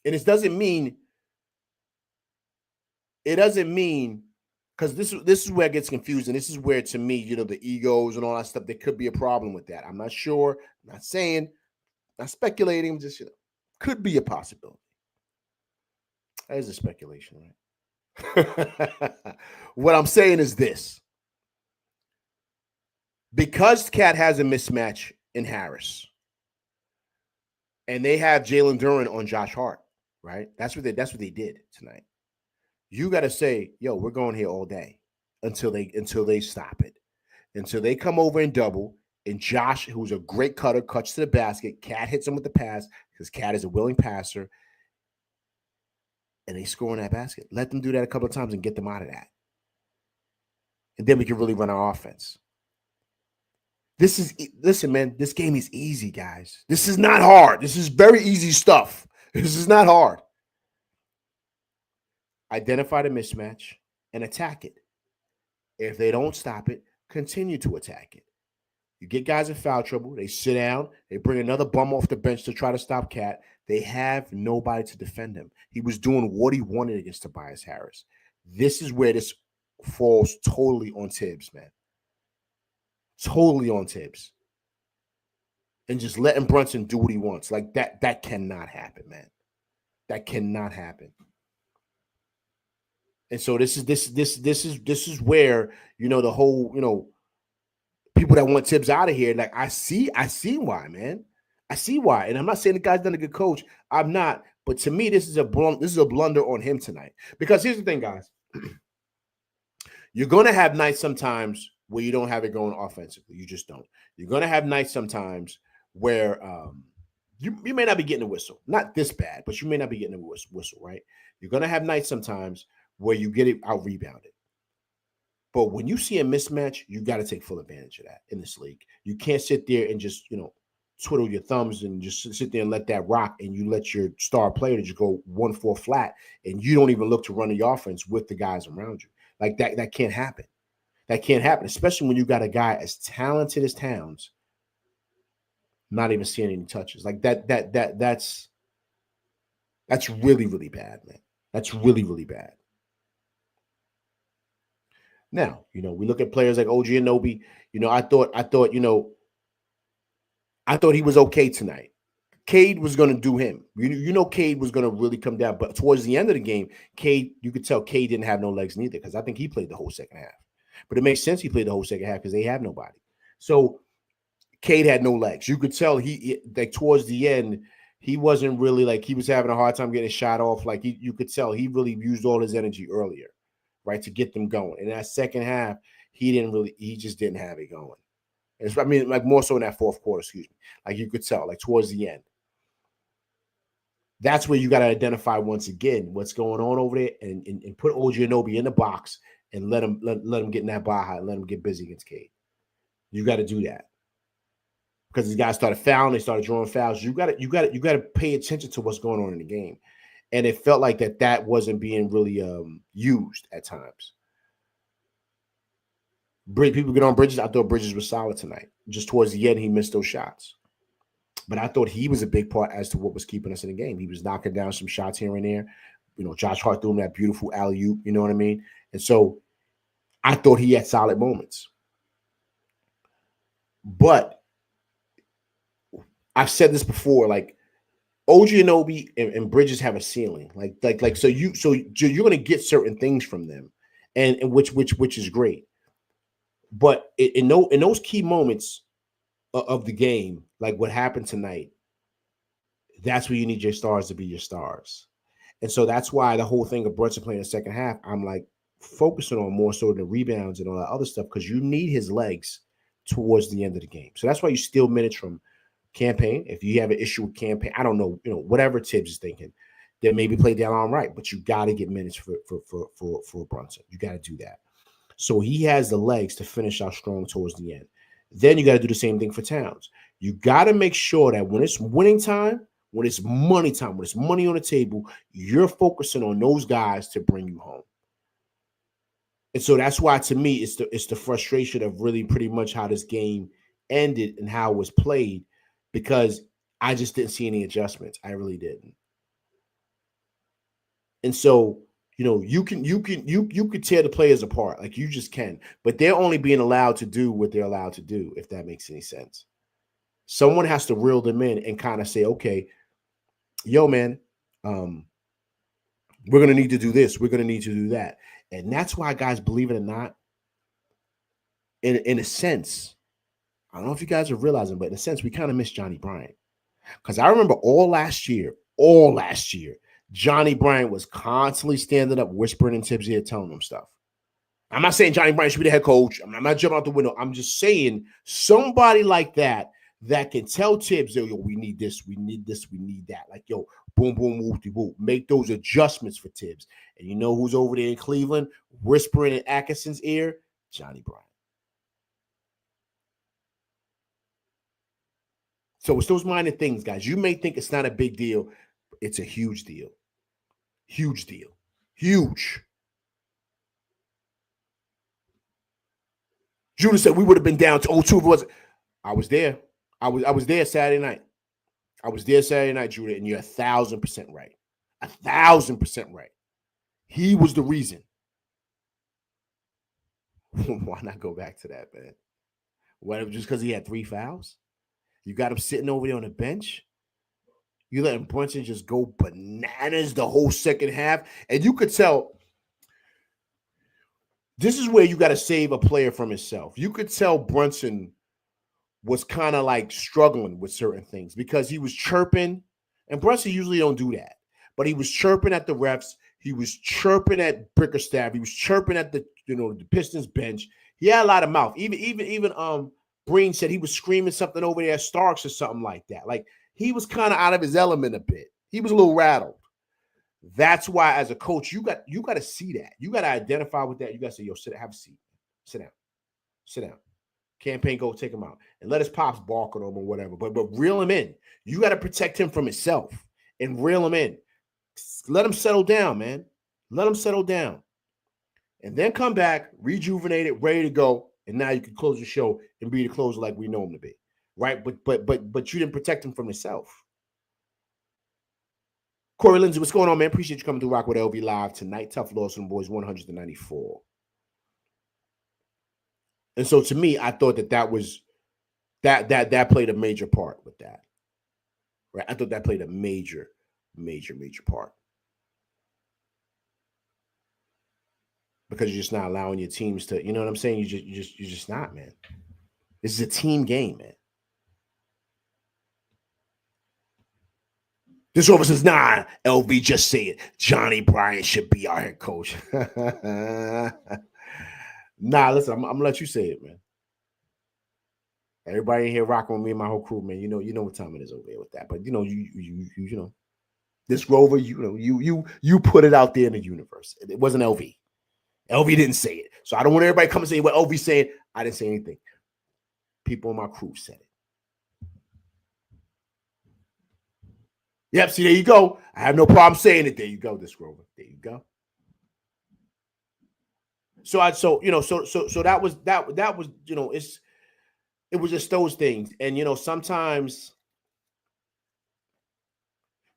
And it doesn't mean, because this is where it gets confusing. This is where, to me, the egos and all that stuff, there could be a problem with that. I'm not sure. I'm not saying, not speculating, just, could be a possibility. That is a speculation, right? What I'm saying is this. Because Cat has a mismatch in Harris, and they have Jalen Duren on Josh Hart, right? That's what they did tonight. You got to say, yo, we're going here all day until they stop it. Until they come over and double, and Josh, who's a great cutter, cuts to the basket. Cat hits him with the pass because Cat is a willing passer, and they score on that basket. Let them do that a couple of times and get them out of that. And then we can really run our offense. Listen, man, this game is easy, guys. This is not hard. This is very easy stuff. This is not hard. Identify the mismatch and attack it. If they don't stop it, continue to attack it. You get guys in foul trouble. They sit down. They bring another bum off the bench to try to stop Cat. They have nobody to defend him. He was doing what he wanted against Tobias Harris. This is where this falls totally on Tibbs, man. Totally on Tibbs. And just letting Brunson do what he wants. Like that cannot happen, man. That cannot happen. And so this is where, the whole, people that want Tibbs out of here, like I see why, man. I see why. And I'm not saying the guy's done a good coach. I'm not. But to me, this is a blunder on him tonight. Because here's the thing, guys. You're going to have nights sometimes where you don't have it going offensively. You just don't. You're going to have nights sometimes where you may not be getting a whistle. Not this bad, but you may not be getting a whistle, right? You're going to have nights sometimes where you get it out-rebounded. But when you see a mismatch, you got to take full advantage of that in this league. You can't sit there and just, twiddle your thumbs and just sit there and let that rock, and you let your star player just go 1-4 flat, and you don't even look to run the offense with the guys around you. Like that can't happen. That can't happen, especially when you got a guy as talented as Towns not even seeing any touches. Like that's really, really bad, man. That's really, really bad. Now, we look at players like OG Anunoby. I thought he was okay tonight. Cade was going to do him. Cade was going to really come down. But towards the end of the game, Cade, you could tell Cade didn't have no legs neither, because I think he played the whole second half. But it makes sense he played the whole second half because they have nobody. So Cade had no legs. You could tell he towards the end, he wasn't really like he was having a hard time getting shot off. Like you could tell he really used all his energy earlier, right, to get them going. In that second half, he just didn't have it going. I mean, like more so in that fourth quarter, excuse me. Like you could tell, like towards the end. That's where you got to identify once again what's going on over there and put OG Anunoby in the box and let him get in that Baja and let him get busy against Cade. You got to do that. Because these guys started fouling, they started drawing fouls. You got to pay attention to what's going on in the game, and it felt like that wasn't being really used at times. People get on Bridges. I thought Bridges was solid tonight. Just towards the end, he missed those shots, but I thought he was a big part as to what was keeping us in the game. He was knocking down some shots here and there. You know, Josh Hart threw him that beautiful alley-oop. You know what I mean? And so I thought he had solid moments, but I've said this before, like OG Anunoby and Bridges have a ceiling, so you're going to get certain things from them, and which is great. But in those key moments of the game, like what happened tonight, that's where you need your stars to be your stars, and so that's why the whole thing of Brunson playing the second half, I'm like focusing on more so the rebounds and all that other stuff because you need his legs towards the end of the game. So that's why you steal minutes from Campaign. If you have an issue with Campaign, I don't know, whatever Tibbs is thinking, then maybe play Delon Wright, but you got to get minutes for Brunson. You got to do that. So he has the legs to finish out strong towards the end. Then you got to do the same thing for Towns. You got to make sure that when it's winning time, when it's money time, when it's money on the table, you're focusing on those guys to bring you home. And so that's why, to me, it's the frustration of really pretty much how this game ended and how it was played. Because I just didn't see any adjustments. I really didn't. And so, you could tear the players apart. Like you just can. But they're only being allowed to do what they're allowed to do, if that makes any sense. Someone has to reel them in and kind of say, okay, yo, man, we're going to need to do this. We're going to need to do that. And that's why, guys, believe it or not, in a sense, I don't know if you guys are realizing, but in a sense, we kind of miss Johnny Bryant. Because I remember all last year, Johnny Bryant was constantly standing up, whispering in Tibbs' ear, telling him stuff. I'm not saying Johnny Bryant should be the head coach. I'm not jumping out the window. I'm just saying somebody like that can tell Tibbs, yo, we need this, we need this, we need that. Like, yo, boom, boom, whoopty, whoop. Make those adjustments for Tibbs. And you know who's over there in Cleveland whispering in Atkinson's ear? Johnny Bryant. So it's those minor things, guys. You may think it's not a big deal. It's a huge deal. Huge deal. Huge. Judah said we would have been down to 0-2 if it wasn't. I was there. I was there Saturday night. Judah, and you're 1,000% right. 1,000% right. He was the reason. Why not go back to that, man? What, just because he had 3 fouls? You got him sitting over there on the bench. You letting Brunson just go bananas the whole second half. And you could tell this is where you got to save a player from himself. You could tell Brunson was kind of like struggling with certain things because he was chirping. And Brunson usually don't do that. But he was chirping at the refs. He was chirping at Bickerstaff. He was chirping at the Pistons bench. He had a lot of mouth. Even Breen said he was screaming something over there at Starks or something like that. Like, he was kind of out of his element a bit. He was a little rattled. That's why, as a coach, you got to see that. You got to identify with that. You got to say, yo, sit down, have a seat. Sit down. Campaign, go take him out. And let his pops bark at him or whatever. But reel him in. You got to protect him from himself and reel him in. Let him settle down, man. Let him settle down. And then come back, rejuvenated, ready to go. And now you can close the show and be the closer like we know him to be, right? But you didn't protect him from himself. Corey Lindsay, what's going on, man? Appreciate you coming to Rock with LV Live tonight. Tough loss from the boys, 194. And so to me, I thought that was that played a major part with that, right? I thought that played a major part because you're just not allowing your teams to, you know what I'm saying? You're just not, man. This is a team game, man. This over says, nah, LV, just say it. Johnny Bryant should be our head coach. Nah, listen, I'm gonna let you say it, man. Everybody in here rocking with me and my whole crew, man. You know what time it is over there with that. But you know, this Rover, you put it out there in the universe. It wasn't LV. LV didn't say it. So I don't want everybody come and say what LV saying. I didn't say anything. People on my crew said it. Yep, see, there you go. I have no problem saying it. There you go, this Rover. There you go. So that was it was just those things. And sometimes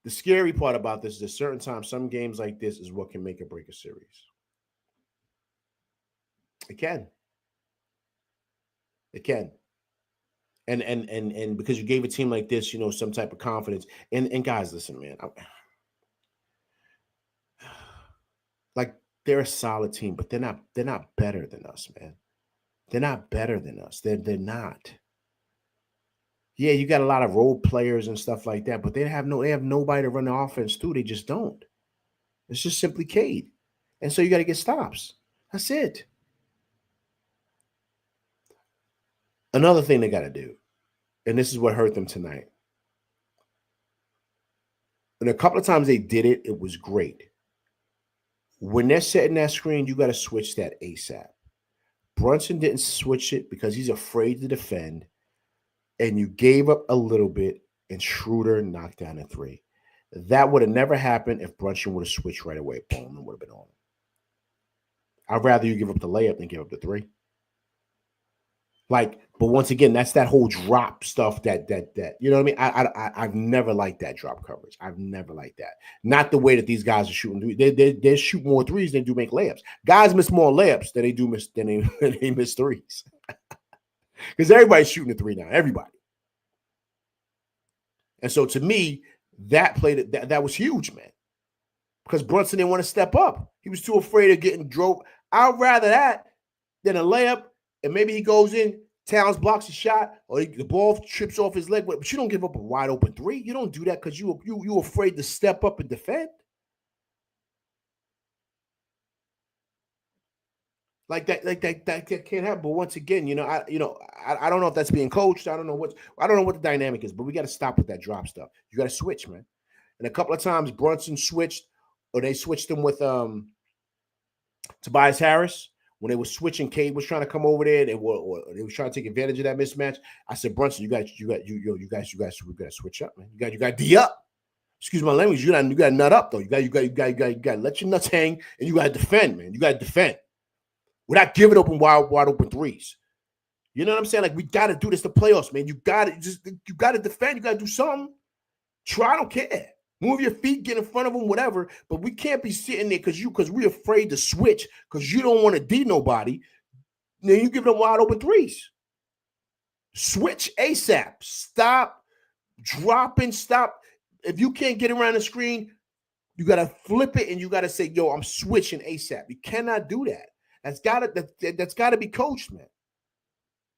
the scary part about this is at certain times, some games like this is what can make or break a series. It can. It can. And because you gave a team like this, some type of confidence. And guys, listen, man. Like they're a solid team, but they're not better than us, man. They're not better than us. They're not. Yeah, you got a lot of role players and stuff like that, but they have nobody to run the offense through. They just don't. It's just simply Cade. And so you got to get stops. That's it. Another thing they got to do, and this is what hurt them tonight. And a couple of times they did it, it was great. When they're setting that screen, you got to switch that ASAP. Brunson didn't switch it because he's afraid to defend, and you gave up a little bit, and Schroeder knocked down a three. That would have never happened if Brunson would have switched right away. Boom, it would have been on. I'd rather you give up the layup than give up the three. But once again, that's that whole drop stuff that you know what I mean? I've never liked that drop coverage. I've never liked that. Not the way that these guys are shooting. They shoot more threes than they do make layups. Guys miss more layups than they miss threes. Because everybody's shooting a three now. Everybody. And so to me, that was huge, man. Because Brunson didn't want to step up. He was too afraid of getting drove. I'd rather that than a layup. And maybe he goes in, Towns blocks a shot, or the ball trips off his leg. But you don't give up a wide open three. You don't do that because you afraid to step up and defend. Like that can't happen. But once again, I don't know if that's being coached. I don't know what the dynamic is. But we got to stop with that drop stuff. You got to switch, man. And a couple of times Brunson switched, or they switched him with Tobias Harris. When they were switching, Cade was trying to come over there. They were trying to take advantage of that mismatch. I said, Brunson, you guys switch up, man. You got D up. Excuse my language. You got nut up though. You got to let your nuts hang, and you got to defend, man. You got to defend without giving open wide open threes. You know what I'm saying? Like we got to do this to playoffs, man. You got to defend. You got to do something. Try. I don't care. Move your feet, get in front of them, whatever. But we can't be sitting there because we're afraid to switch because you don't want to D nobody. Then you give them wide open threes. Switch ASAP. Stop dropping. Stop. If you can't get around the screen, you got to flip it and you got to say, yo, I'm switching ASAP. You cannot do that. That's got to be coached, man.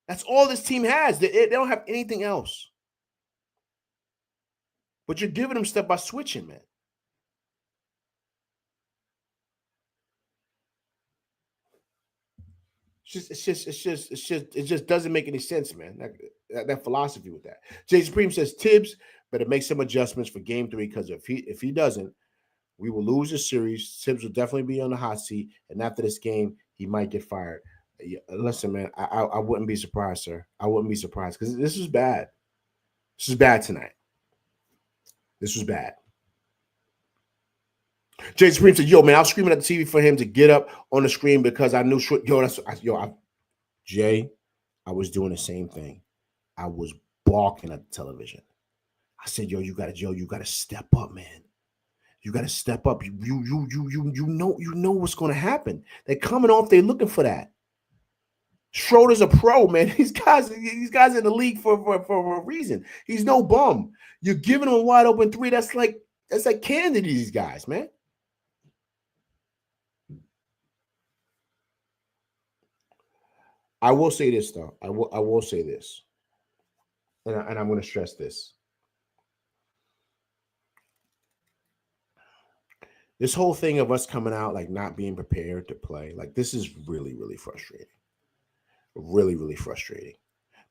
That's all this team has. They don't have anything else. But you're giving them stuff by switching, man. It just doesn't make any sense, man. That philosophy with that. Jay Supreme says Tibbs better make some adjustments for game 3 because if he doesn't, we will lose the series. Tibbs will definitely be on the hot seat, and after this game, he might get fired. Listen, man, I wouldn't be surprised, sir. I wouldn't be surprised because this is bad. This is bad tonight. This was bad. Jay Supreme said, yo, man, I was screaming at the TV for him to get up on the screen because I knew, Jay, I was doing the same thing. I was balking at the television. I said, yo, you got to step up, man. You got to step up. You know what's going to happen. They're coming off. They're looking for that. Schroeder's a pro, man. These guys in the league for a reason. He's no bum. You're giving him a wide open three. That's like candy to these guys, man. I will say this though. I will say this, and I'm going to stress this. This whole thing of us coming out like not being prepared to play, like this is really, really frustrating. Really, really frustrating.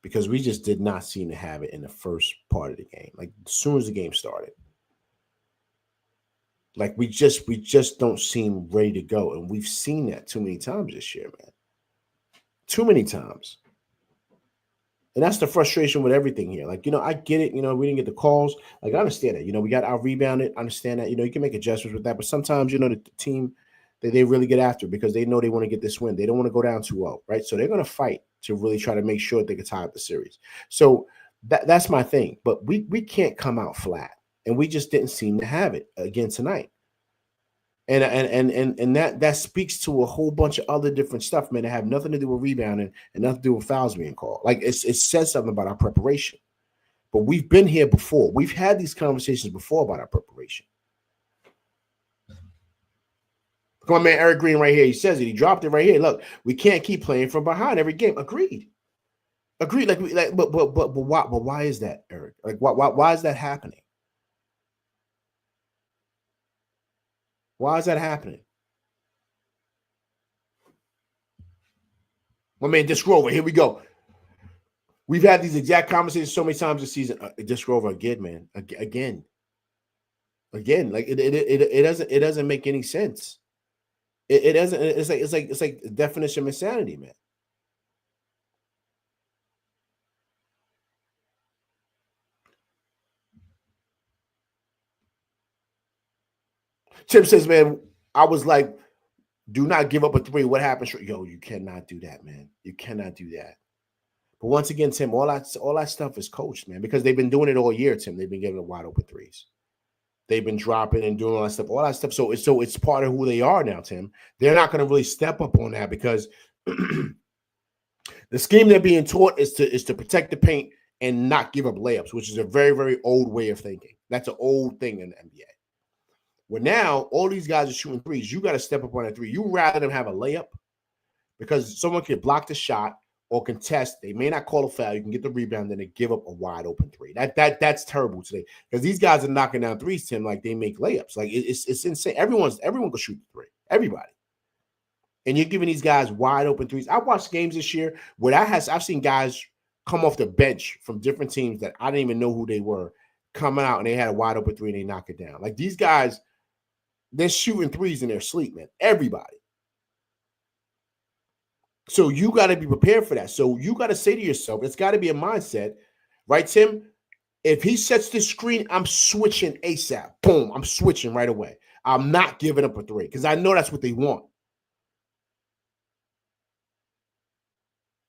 Because we just did not seem to have it in the first part of the game. Like as soon as the game started. Like we just don't seem ready to go. And we've seen that too many times this year, man. Too many times. And that's the frustration with everything here. Like, I get it. We didn't get the calls. Like, I understand that. We got out rebounded. I understand that. You can make adjustments with that. But sometimes, the team, they really get after it because they know they want to get this win. They don't want to go down 2-0, right? So they're going to fight to really try to make sure they can tie up the series. So that's my thing. But we can't come out flat. And we just didn't seem to have it again tonight. And that speaks to a whole bunch of other different stuff, man, that have nothing to do with rebounding and nothing to do with fouls being called. Like it says something about our preparation. But we've been here before. We've had these conversations before about our preparation. Come on, man, Eric Green right here. He says it. He dropped it right here. Look, we can't keep playing from behind every game. Agreed. But why is that, Eric? Like why is that happening? Why is that happening? My man, Disc Grover, here we go. We've had these exact conversations so many times this season. Disc Grover again, man. Again. Like it doesn't make any sense. It doesn't. It's like the definition of insanity, man. Tim says, man, I was like, do not give up a three. What happens? Yo, you cannot do that, man. You cannot do that. But once again, Tim, all that stuff is coached, man, because they've been doing it all year, Tim. They've been giving wide open threes. They've been dropping and doing all that stuff. So it's part of who they are now, Tim. They're not going to really step up on that because the scheme they're being taught is to protect the paint and not give up layups, which is a very, very old way of thinking. That's an old thing in the NBA. Well, now all these guys are shooting threes. You got to step up on that three. You rather them have a layup because someone can block the shot or contest. They may not call a foul. You can get the rebound, then they give up a wide open three. That's terrible today because these guys are knocking down threes, Tim, like they make layups. Like it's insane. Everyone can shoot the three. Everybody. And you're giving these guys wide open threes. I watched games this year where I've seen guys come off the bench from different teams that I didn't even know who they were coming out and they had a wide open three and they knock it down. Like these guys, they're shooting threes in their sleep, man. Everybody. So you got to be prepared for that. So you got to say to yourself, it's got to be a mindset, right, Tim? If he sets this screen, I'm switching ASAP. Boom, I'm switching right away. I'm not giving up a three because I know that's what they want.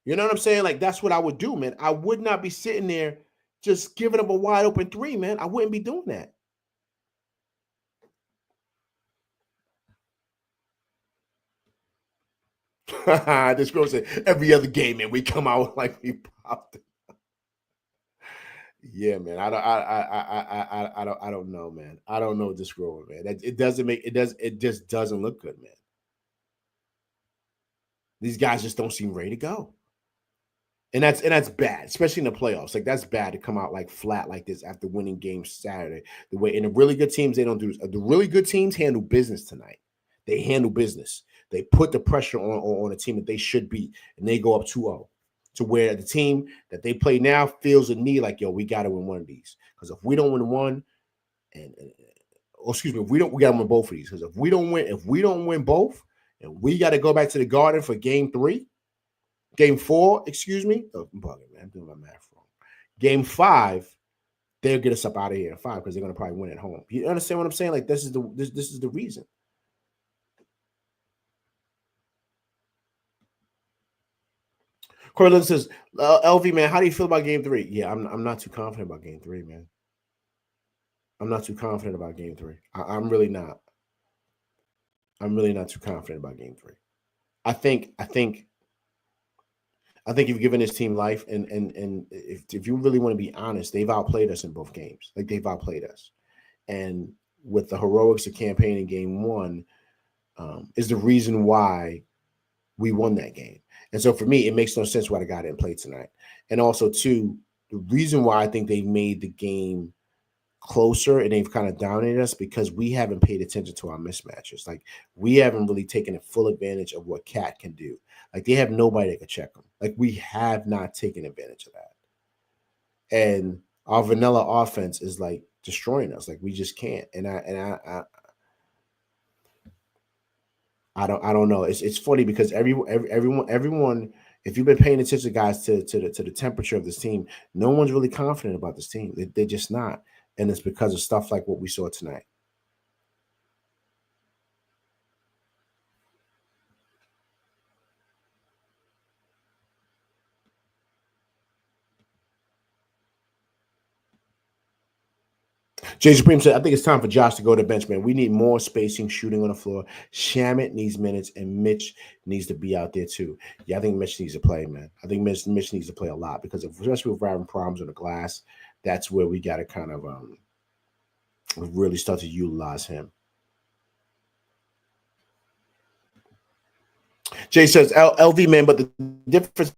You know what I'm saying? Like, that's what I would do, man. I would not be sitting there just giving up a wide open three, man. I wouldn't be doing that. This girl said every other game, man, we come out like we popped it. Yeah, man. I don't know, man. I don't know this girl, man. It just doesn't look good, man. These guys just don't seem ready to go. And that's bad, especially in the playoffs. Like that's bad to come out like flat like this after winning games Saturday. The way and the really good teams, they don't do this. The really good teams handle business tonight. They handle business. They put the pressure on a team that they should beat, and they go up 2-0 to where the team that they play now feels a need like, yo, we got to win one of these. Because if we don't win one, we got to win both of these. Because if we don't win both, and we got to go back to the Garden for game 4, excuse me. Oh, I'm bugging, man. I'm doing my math wrong. Game 5, they'll get us up out of here in 5 because they're going to probably win at home. You understand what I'm saying? Like this is the reason. Corlin says, LV, man, how do you feel about game 3? Yeah, I'm not too confident about game 3, man. I'm not too confident about game 3. I'm really not. I'm really not too confident about game 3. I think you've given this team life, and if you really want to be honest, they've outplayed us in both games. Like they've outplayed us. And with the heroics of campaign in game 1 is the reason why we won that game. And so for me, it makes no sense why the guy didn't play tonight. And also, too, the reason why I think they made the game closer and they've kind of dominated us because we haven't paid attention to our mismatches. Like we haven't really taken a full advantage of what Cat can do. Like they have nobody that can check them. Like we have not taken advantage of that. And our vanilla offense is like destroying us. Like we just can't. And I don't know. It's funny because everyone. If you've been paying attention, guys, to the temperature of this team, no one's really confident about this team. They're just not, and it's because of stuff like what we saw tonight. Jay Supreme said, I think it's time for Josh to go to the bench, man. We need more spacing, shooting on the floor. Shamit needs minutes, and Mitch needs to be out there too. Yeah, I think Mitch needs to play, man. I think Mitch needs to play a lot because especially if we're having problems on the glass, that's where we got to kind of really start to utilize him. Jay says, LV, man, but the difference